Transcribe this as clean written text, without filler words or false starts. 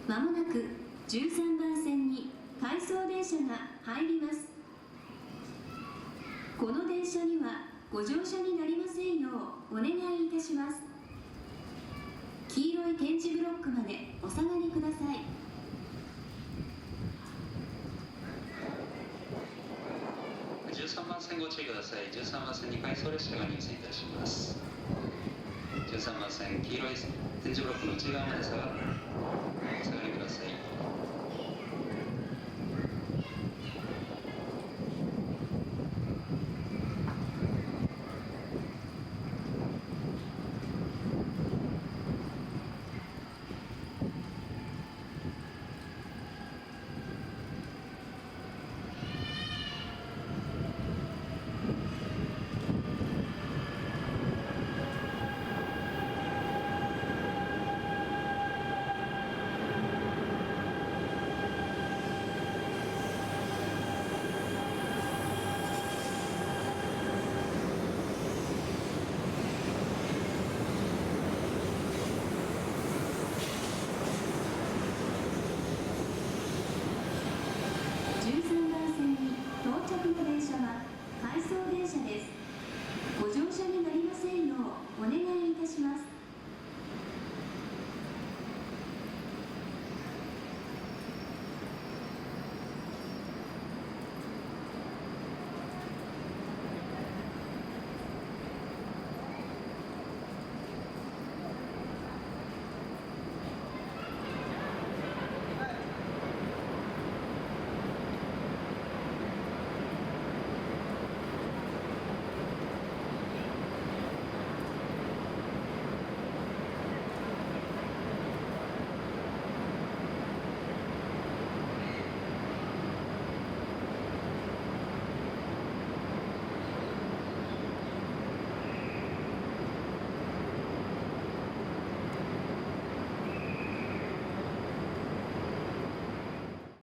まもなく13番線に回送電車が入ります。この電車にはご乗車になりませんようお願いいたします。黄色い点字ブロックまでお下がりください。13番線ご注意ください。13番線に回送列車が入線いたします。13番線、黄色い点字ブロックの内側まで下がって